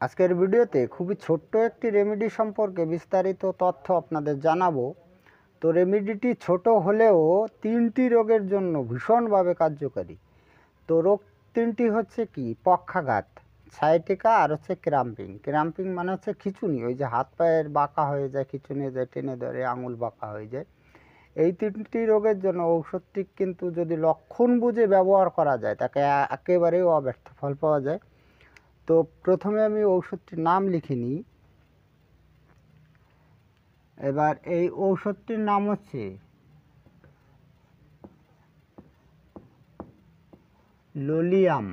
আজকের ভিডিওতে খুবই ছোট্ট একটি রেমেডি সম্পর্কে বিস্তারিত তথ্য আপনাদের জানাবো। তো রেমেডিটি ছোট হলেও 3টি রোগের জন্য ভীষণভাবে কার্যকারী। তো রোগ 3টি হচ্ছে কি, পক্ষাঘাত, সায়াটিকা আর হচ্ছে ক্র্যাম্পিং। ক্র্যাম্পিং মানে হচ্ছে খিঁচুনি, ওই যে হাত পায়ের বাঁকা হয়ে যায়, খিঁচুনি যায়, টেনে ধরে আঙুল বাঁকা হয়ে যায়। এই 3টি রোগের জন্য ঔষধটি কিন্তু যদি লক্ষণ বুঝে ব্যবহার করা যায় তাকে একেবারেই অব্যর্থ ফল পাওয়া যায়। তো প্রথমে আমি ঔষধটির নাম লিখে নিই। এবার এই ঔষধটির নাম হচ্ছে লোলিয়াম,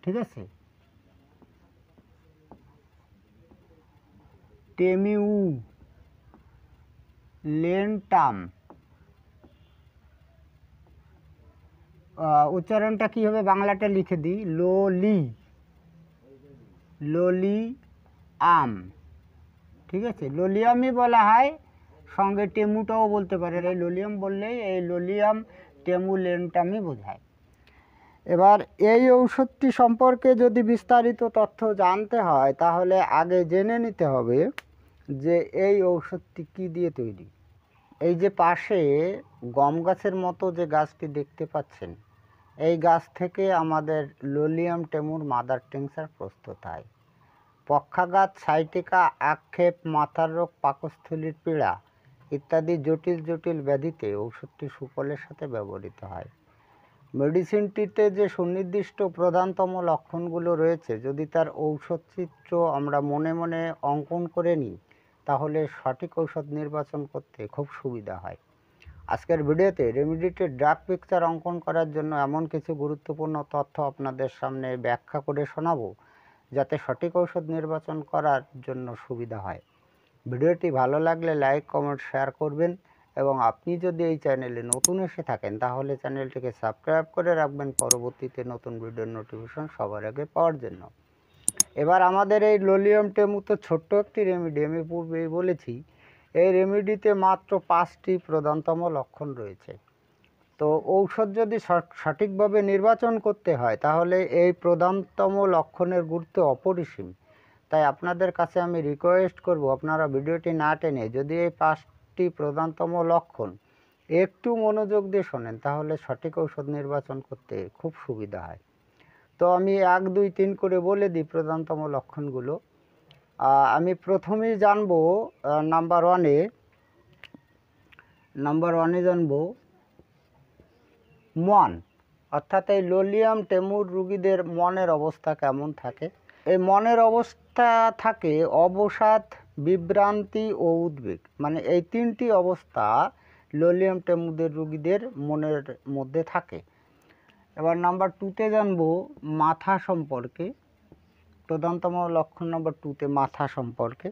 ঠিক আছে, টেমিউ লেন্টাম। উচ্চারণটা কী হবে বাংলাটা লিখে দিই, লোলি আম, ঠিক আছে, লোলিয়ামই বলা হয়, সঙ্গে টেমুটাও বলতে পারে। এই লোলিয়াম বললেই এই লোলিয়াম টেমুলেন্টামই বোঝায়। এবার এই ঔষধটি সম্পর্কে যদি বিস্তারিত তথ্য জানতে হয় তাহলে আগে জেনে নিতে হবে যে এই ঔষধটি কী দিয়ে তৈরি। এই যে পাশে গম গাছের মতো যে গাছটি দেখতে পাচ্ছেন, এই গাছ থেকে আমাদের লোলিয়াম টেমুর মাদার টিংচার প্রস্তুত হয়। পক্ষাঘাত, সায়াটিকা, আক্ষেপ, মাথার রোগ, পাকস্থলীর পীড়া ইত্যাদি জটিল জটিল ব্যাধিতে ঔষধটি সুফলের সাথে ব্যবহৃত হয়। মেডিসিনটিতে যে সুনির্দিষ্ট প্রধানতম লক্ষণগুলো রয়েছে, যদি তার ঔষধ চিত্র আমরা মনে মনে অঙ্কন করে নিই তাহলে সঠিক ঔষধ নির্বাচন করতে খুব সুবিধা হয়। আজকের ভিডিওতে রেমেডিটির ড্রাগ পিকচার অঙ্কন করার জন্য এমন কিছু গুরুত্বপূর্ণ তথ্য আপনাদের সামনে ব্যাখ্যা করে শোনাবো যাতে সঠিক ঔষধ নির্বাচন করার জন্য সুবিধা হয়। ভিডিওটি ভালো লাগলে লাইক, কমেন্ট, শেয়ার করবেন এবং আপনি যদি এই চ্যানেলে নতুন এসে থাকেন তাহলে চ্যানেলটিকে সাবস্ক্রাইব করে রাখবেন পরবর্তীতে নতুন ভিডিওর নোটিফিকেশন সবার আগে পাওয়ার জন্য। এবার আমাদের এই লোলিয়াম টেমু তো ছোট্ট একটি রেমেডি, আমি পূর্বেই বলেছি। এই রেমেডিতে মাত্র 5টি প্রধানতম লক্ষণ রয়েছে। তো ঔষধ যদি সঠিকভাবে নির্বাচন করতে হয় তাহলে এই প্রধানতম লক্ষণের গুরুত্ব অপরিসীম। তাই আপনাদের কাছে আমি রিকোয়েস্ট করব, আপনারা ভিডিওটি না টেনে যদি এই 5টি প্রধানতম লক্ষণ একটু মনোযোগ দিয়ে শোনেন তাহলে সঠিক ঔষধ নির্বাচন করতে খুব সুবিধা হয়। তো আমি 1, 2, 3 করে বলে দিই প্রধানতম লক্ষণগুলো। আমি প্রথমেই জানবো নাম্বার ওয়ানে জানবো মন, অর্থাৎ এই লোলিয়াম টেমুর রুগীদের মনের অবস্থা কেমন থাকে। এই মনের অবস্থা থাকে অবসাদ, বিভ্রান্তি ও উদ্বেগ, মানে এই 3টি অবস্থা লোলিয়াম টেমুদের রুগীদের মনের মধ্যে থাকে। এবার নাম্বার 2তে জানবো মাথা সম্পর্কে। প্রধানতম লক্ষণ নাম্বার 2তে মাথা সম্পর্কে।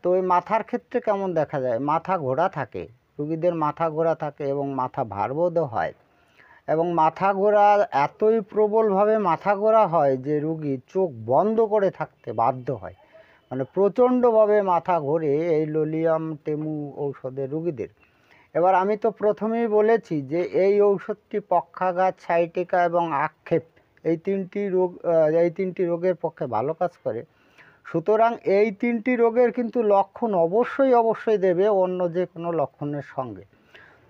তো এই মাথার ক্ষেত্রে কেমন দেখা যায়, মাথা ঘোরা থাকে, রুগীদের মাথা ঘোরা থাকে এবং মাথা ভারবোধও হয়। এবং মাথা ঘোরা এতই প্রবলভাবে মাথা ঘোরা হয় যে রুগী চোখ বন্ধ করে থাকতে বাধ্য হয়, মানে প্রচণ্ডভাবে মাথা ঘোরে এই লোলিয়াম টেমু ঔষধের রুগীদের। এবার আমি তো প্রথমেই বলেছি যে এই ঔষধটি পক্ষাঘাত, সায়াটিকা এবং আক্ষেপ এই 3টি রোগের পক্ষে ভালো কাজ করে। সুতরাং এই 3টি রোগের কিন্তু লক্ষণ অবশ্যই দেবে অন্য যে কোনো লক্ষণের সঙ্গে।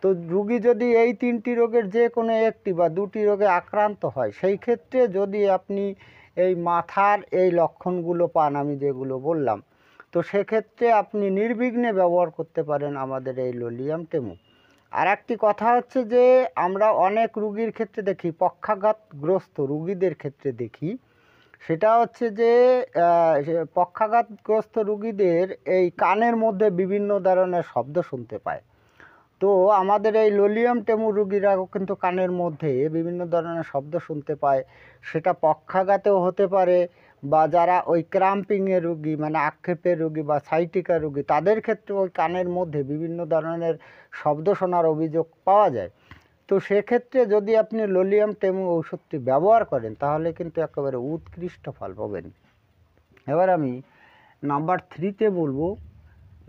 তো রুগী যদি এই 3টি রোগের যে কোনো একটি বা 2টি রোগে আক্রান্ত হয়, সেই ক্ষেত্রে যদি আপনি এই মাথার এই লক্ষণগুলো পান আমি যেগুলো বললাম, তো সেক্ষেত্রে আপনি নির্বিঘ্নে ব্যবহার করতে পারেন আমাদের এই লোলিয়াম টেমু। আর একটি কথা হচ্ছে যে আমরা অনেক রুগীর ক্ষেত্রে দেখি, পক্ষাঘাতগ্রস্ত রুগীদের ক্ষেত্রে দেখি, সেটা হচ্ছে যে পক্ষাঘাতগ্রস্ত রুগীদের এই কানের মধ্যে বিভিন্ন ধরনের শব্দ শুনতে পায়। তো আমাদের এই লোলিয়াম টেমু রুগীরাও কিন্তু কানের মধ্যে বিভিন্ন ধরনের শব্দ শুনতে পায়। সেটা পক্ষাঘাতেও হতে পারে বা যারা ওই ক্রাম্পিংয়ের রুগী, মানে আক্ষেপের রুগী বা সায়াটিকা রুগী, তাদের ক্ষেত্রে ওই কানের মধ্যে বিভিন্ন ধরনের শব্দ শোনার অভিযোগ পাওয়া যায়। তো সেক্ষেত্রে যদি আপনি লোলিয়াম টেমু ঔষধটি ব্যবহার করেন তাহলে কিন্তু একেবারে উৎকৃষ্ট ফল পাবেন। এবার আমি নাম্বার 3তে বলবো।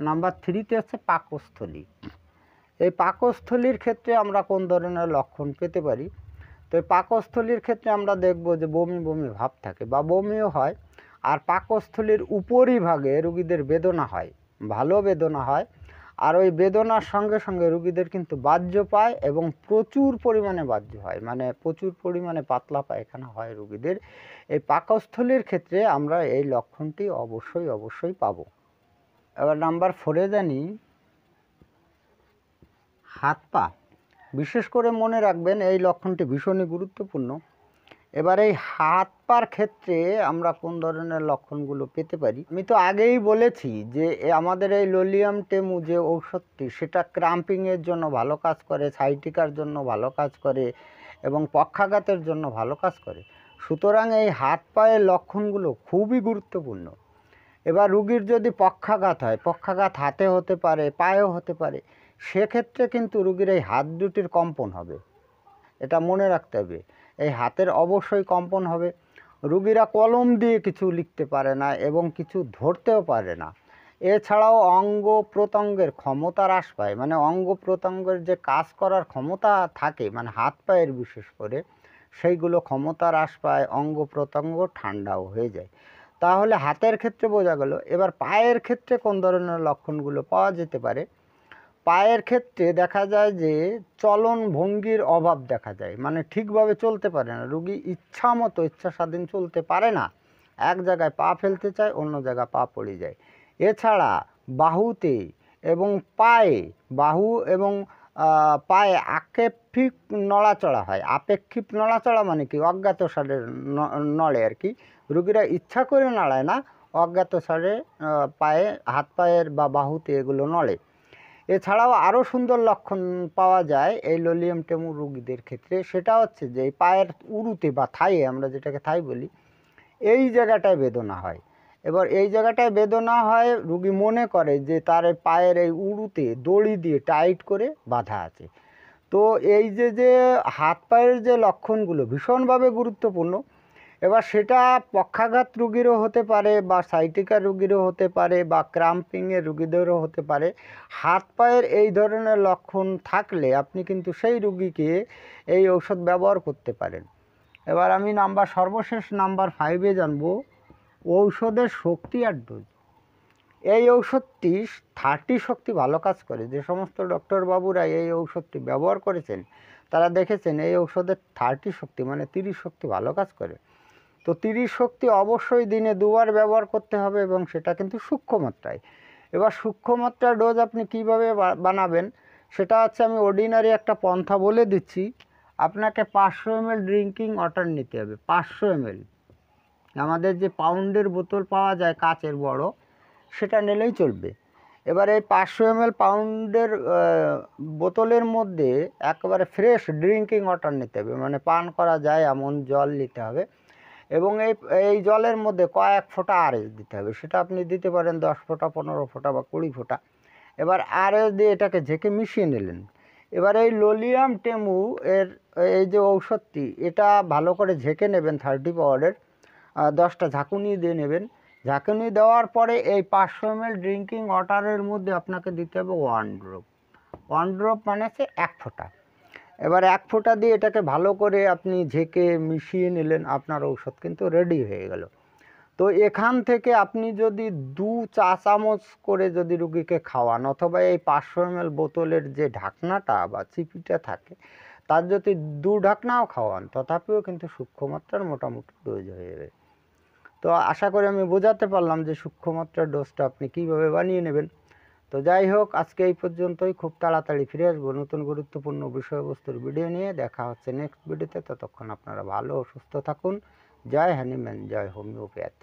নাম্বার 3তে হচ্ছে পাকস্থলী। এই পাকস্থলীর ক্ষেত্রে আমরা কোন ধরনের লক্ষণ পেতে পারি। তো এই পাকস্থলীর ক্ষেত্রে আমরা দেখব যে বমি বমি ভাব থাকে বা বমিও হয়। আর পাকস্থলীর উপরিভাগে রুগীদের বেদনা হয়, ভালো বেদনা হয়। আর ওই বেদনার সঙ্গে সঙ্গে রুগীদের কিন্তু বাহ্য পায় এবং প্রচুর পরিমাণে বাহ্য হয়, মানে প্রচুর পরিমাণে পাতলা পায়খানা হয় রুগীদের। এই পাকস্থলীর ক্ষেত্রে আমরা এই লক্ষণটি অবশ্যই পাবো। এবার নাম্বার 4-এ জানি হাত পা। বিশেষ করে মনে রাখবেন এই লক্ষণটি ভীষণই গুরুত্বপূর্ণ। এবার এই হাত পার ক্ষেত্রে আমরা কোন ধরনের লক্ষণগুলো পেতে পারি? আমি তো আগেই বলেছি যে আমাদের এই লোলিয়াম টেমু যে ঔষধটি, সেটা ক্রাম্পিংয়ের জন্য ভালো কাজ করে, সাইটিকার জন্য ভালো কাজ করে এবং পক্ষাঘাতের জন্য ভালো কাজ করে। সুতরাং এই হাত পায়ের লক্ষণগুলো খুবই গুরুত্বপূর্ণ। এবার রুগীর যদি পক্ষাঘাত হয়, পক্ষাঘাত হাতে হতে পারে, পায়েও হতে পারে, সেক্ষেত্রে কিন্তু রুগীর এই হাত দুটির কম্পন হবে, এটা মনে রাখতে হবে। এই হাতের অবশ্যই কম্পন হবে। রুগীরা কলম দিয়ে কিছু লিখতে পারে না এবং কিছু ধরতেও পারে না। এছাড়াও অঙ্গ প্রত্যঙ্গের ক্ষমতা হ্রাস পায়, মানে অঙ্গ প্রত্যঙ্গের যে কাজ করার ক্ষমতা থাকে, মানে হাত পায়ের বিশেষ করে, সেইগুলো ক্ষমতা হ্রাস পায়, অঙ্গ প্রত্যঙ্গ ঠান্ডাও হয়ে যায়। তাহলে হাতের ক্ষেত্রে বোঝা গেল। এবার পায়ের ক্ষেত্রে কোন ধরনের লক্ষণগুলো পাওয়া যেতে পারে? পায়ের ক্ষেত্রে দেখা যায় যে চলন ভঙ্গির অভাব দেখা যায়, মানে ঠিকভাবে চলতে পারে না রুগী, ইচ্ছা মতো ইচ্ছা স্বাধীন চলতে পারে না, এক জায়গায় পা ফেলতে চায়, অন্য জায়গায় পা পড়ে যায়। এছাড়া বাহুতে এবং পায়ে, বাহু এবং পায়ে আপেক্ষিক নড়াচড়া হয়। আপেক্ষিক নড়াচড়া মানে কি? অজ্ঞাতসারে নড়ে আর কি। রুগীরা ইচ্ছা করে নাড়ায় না, অজ্ঞাতসারে পায়ে, হাত পায়ের বা বাহুতে এগুলো নড়ে। এছাড়াও আরও সুন্দর লক্ষণ পাওয়া যায় এই লোলিয়াম টেমু রুগীদের ক্ষেত্রে, সেটা হচ্ছে যে এই পায়ের উরুতে বা থাইয়ে, আমরা যেটাকে থাই বলি, এই জায়গাটায় বেদনা হয়। এবার এই জায়গাটায় বেদনা হয়, রুগী মনে করে যে তার পায়ের এই উরুতে দড়ি দিয়ে টাইট করে বাঁধা আছে। তো এই যে হাত পায়ের যে লক্ষণগুলো ভীষণভাবে গুরুত্বপূর্ণ। এবার সেটা পক্ষাঘাত রুগীরও হতে পারে, বা সাইটিকার রুগীরও হতে পারে, বা ক্রাম্পিংয়ের রুগীদেরও হতে পারে। হাত পায়ের এই ধরনের লক্ষণ থাকলে আপনি কিন্তু সেই রুগীকে এই ঔষধ ব্যবহার করতে পারেন। এবার আমি সর্বশেষ নাম্বার 5-এ জানবো ঔষধের শক্তি আর ডোজ। এই ঔষধটি 30 শক্তি ভালো কাজ করে। যে সমস্ত ডক্টর বাবুরা এই ঔষধটি ব্যবহার করেছেন তারা দেখেছেন এই ঔষধের 30 শক্তি মানে 30 শক্তি ভালো কাজ করে। তো 30 শক্তি অবশ্যই দিনে 2 বার ব্যবহার করতে হবে এবং সেটা কিন্তু সূক্ষ্ম মাত্রায়। এবার সূক্ষ্ম মাত্রার ডোজ আপনি কীভাবে বানাবেন সেটা হচ্ছে, আমি অর্ডিনারি একটা পন্থা বলে দিচ্ছি। আপনাকে 500 ml ড্রিঙ্কিং ওয়াটার নিতে হবে, 500 ml। আমাদের যে পাউন্ডের বোতল পাওয়া যায় কাচের বড়, সেটা নিলেই চলবে। এবার এই 500 ml পাউন্ডের বোতলের মধ্যে একেবারে ফ্রেশ ড্রিঙ্কিং ওয়াটার নিতে হবে, মানে পান করা যায় এমন জল নিতে হবে। এবং এই জলের মধ্যে কয়েক ফোঁটা আরএস দিতে হবে। সেটা আপনি দিতে পারেন 10 ফোঁটা, 15 ফোঁটা বা 20 ফোঁটা। এবার আরএস দিয়ে এটাকে ঝেঁকে মিশিয়ে নিলেন। এবার এই লোলিয়াম টেমু এর এই যে ঔষধটি, এটা ভালো করে ঝেঁকে নেবেন 30 পাউডারের, 10টা ঝাঁকুনি দিয়ে নেবেন। ঝাঁকুনি দেওয়ার পরে এই 500 ml ড্রিঙ্কিং ওয়াটারের মধ্যে আপনাকে দিতে হবে 1 ড্রপ। 1 ড্রপ মানে হচ্ছে 1 ফোঁটা। এবার 1 ফোঁটা দিয়ে এটাকে ভালো করে আপনি ঝেঁকে মিশিয়ে নিলেন, আপনার ঔষধ কিন্তু রেডি হয়ে গেল। তো এখান থেকে আপনি যদি 2 চা চামচ করে যদি রুগীকে খাওয়ান, অথবা এই 500 ml বোতলের যে ঢাকনাটা বা চিপিটা থাকে তার যদি 2 ঢাকনাও খাওয়ান, তথাপিও কিন্তু সূক্ষ্ম মাত্রার মোটামুটি ডোজ হয়ে যাবে। তো আশা করি আমি বোঝাতে পারলাম যে সূক্ষ্ম মাত্রার ডোজটা আপনি কীভাবে বানিয়ে নেবেন। তো যাই হোক, আজকে এই পর্যন্তই। খুব তাড়াতাড়ি ফিরে আসবো নতুন গুরুত্বপূর্ণ বিষয়বস্তুর ভিডিও নিয়ে। দেখা হচ্ছে নেক্সট ভিডিওতে। ততক্ষণ আপনারা ভালো ও সুস্থ থাকুন। জয় হ্যানিম্যান, জয় হোমিওপ্যাথ।